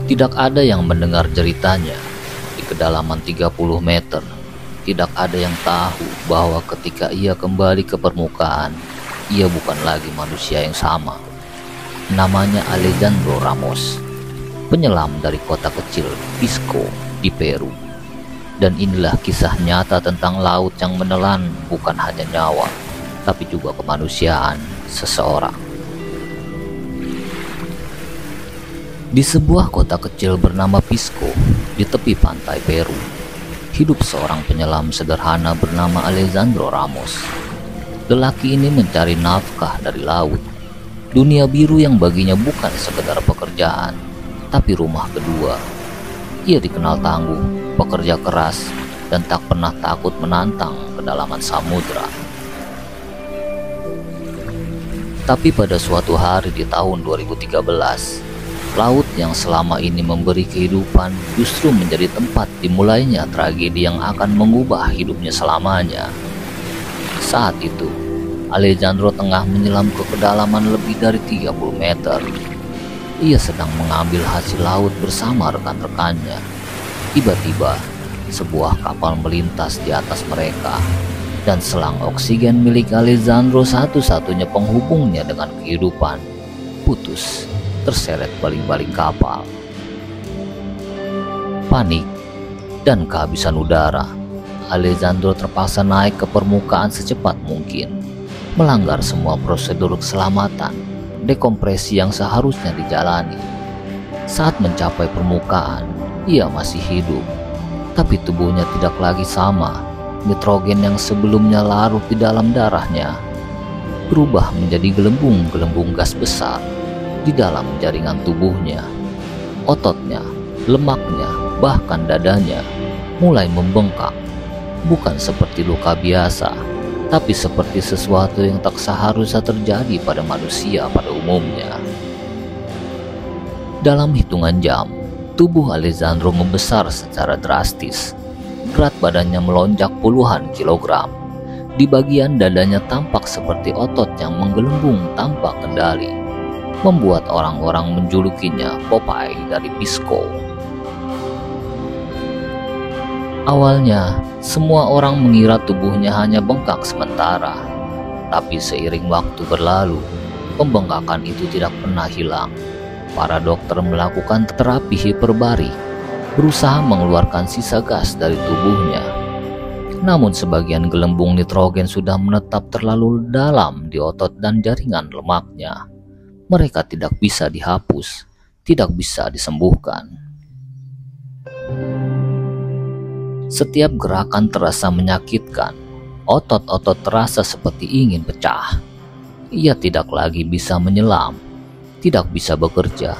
Tidak ada yang mendengar ceritanya. Di kedalaman 30 meter, tidak ada yang tahu bahwa ketika ia kembali ke permukaan, ia bukan lagi manusia yang sama. Namanya Alejandro Ramos, penyelam dari kota kecil Pisco di Peru. Dan inilah kisah nyata tentang laut yang menelan bukan hanya nyawa, tapi juga kemanusiaan seseorang. Di sebuah kota kecil bernama Pisco, di tepi pantai Peru, hidup seorang penyelam sederhana bernama Alejandro Ramos. Lelaki ini mencari nafkah dari laut, dunia biru yang baginya bukan sekedar pekerjaan, tapi rumah kedua. Ia dikenal tangguh, pekerja keras, dan tak pernah takut menantang kedalaman samudra. Tapi pada suatu hari di tahun 2013, laut yang selama ini memberi kehidupan justru menjadi tempat dimulainya tragedi yang akan mengubah hidupnya selamanya. Saat itu, Alejandro tengah menyelam ke kedalaman lebih dari 30 meter. Ia sedang mengambil hasil laut bersama rekan-rekannya. Tiba-tiba, sebuah kapal melintas di atas mereka, dan selang oksigen milik Alejandro, satu-satunya penghubungnya dengan kehidupan, putus, terseret baling-baling kapal. Panik dan kehabisan udara, Alejandro terpaksa naik ke permukaan secepat mungkin, melanggar semua prosedur keselamatan dekompresi yang seharusnya dijalani. Saat mencapai permukaan, ia masih hidup, tapi tubuhnya tidak lagi sama. Nitrogen yang sebelumnya larut di dalam darahnya berubah menjadi gelembung-gelembung gas besar di dalam jaringan tubuhnya. Ototnya, lemaknya, bahkan dadanya mulai membengkak, bukan seperti luka biasa, tapi seperti sesuatu yang tak seharusnya terjadi pada manusia pada umumnya. Dalam hitungan jam, tubuh Alejandro membesar secara drastis. Berat badannya melonjak puluhan kilogram. Di bagian dadanya tampak seperti otot yang menggelembung tanpa kendali, membuat orang-orang menjulukinya Popeye dari Pisco. Awalnya, semua orang mengira tubuhnya hanya bengkak sementara, tapi seiring waktu berlalu, pembengkakan itu tidak pernah hilang. Para dokter melakukan terapi hiperbarik, berusaha mengeluarkan sisa gas dari tubuhnya. Namun sebagian gelembung nitrogen sudah menetap terlalu dalam di otot dan jaringan lemaknya. Mereka tidak bisa dihapus, tidak bisa disembuhkan. Setiap gerakan terasa menyakitkan, otot-otot terasa seperti ingin pecah. Ia tidak lagi bisa menyelam, tidak bisa bekerja.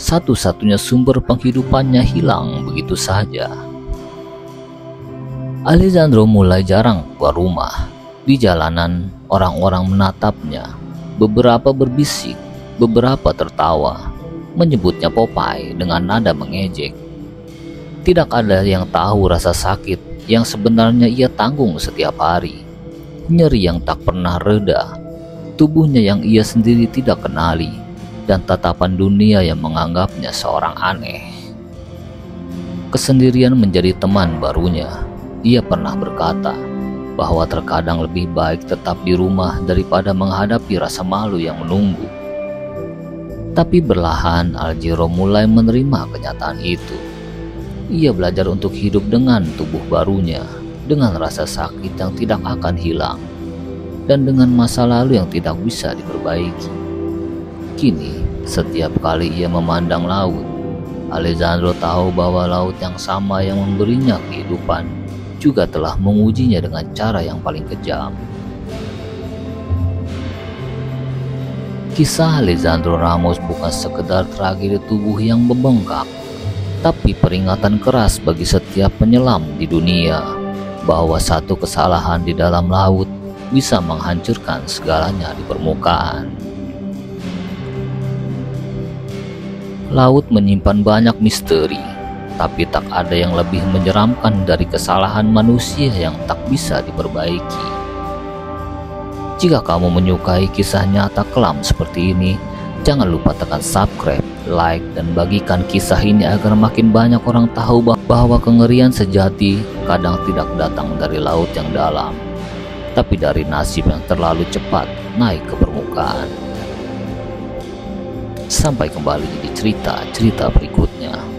Satu-satunya sumber penghidupannya hilang begitu saja. Alejandro mulai jarang keluar rumah. Di jalanan, orang-orang menatapnya. Beberapa berbisik, beberapa tertawa, menyebutnya Popeye dengan nada mengejek. Tidak ada yang tahu rasa sakit yang sebenarnya ia tanggung setiap hari. Nyeri yang tak pernah reda, tubuhnya yang ia sendiri tidak kenali, dan tatapan dunia yang menganggapnya seorang aneh. Kesendirian menjadi teman barunya. Ia pernah berkata bahwa terkadang lebih baik tetap di rumah daripada menghadapi rasa malu yang menunggu. Tapi perlahan Alejandro mulai menerima kenyataan itu. Ia belajar untuk hidup dengan tubuh barunya, dengan rasa sakit yang tidak akan hilang, dan dengan masa lalu yang tidak bisa diperbaiki. Kini, setiap kali ia memandang laut, Alejandro tahu bahwa laut yang sama yang memberinya kehidupan juga telah mengujinya dengan cara yang paling kejam. Kisah Alejandro Ramos bukan sekedar tragedi tubuh yang membengkak, tapi peringatan keras bagi setiap penyelam di dunia bahwa satu kesalahan di dalam laut bisa menghancurkan segalanya di permukaan. Laut menyimpan banyak misteri, tapi tak ada yang lebih menyeramkan dari kesalahan manusia yang tak bisa diperbaiki. Jika kamu menyukai kisah nyata kelam seperti ini, jangan lupa tekan subscribe like, dan bagikan kisah ini agar makin banyak orang tahu bahwa kengerian sejati kadang tidak datang dari laut yang dalam, tapi dari nasib yang terlalu cepat naik ke permukaan. Sampai kembali di cerita-cerita berikutnya.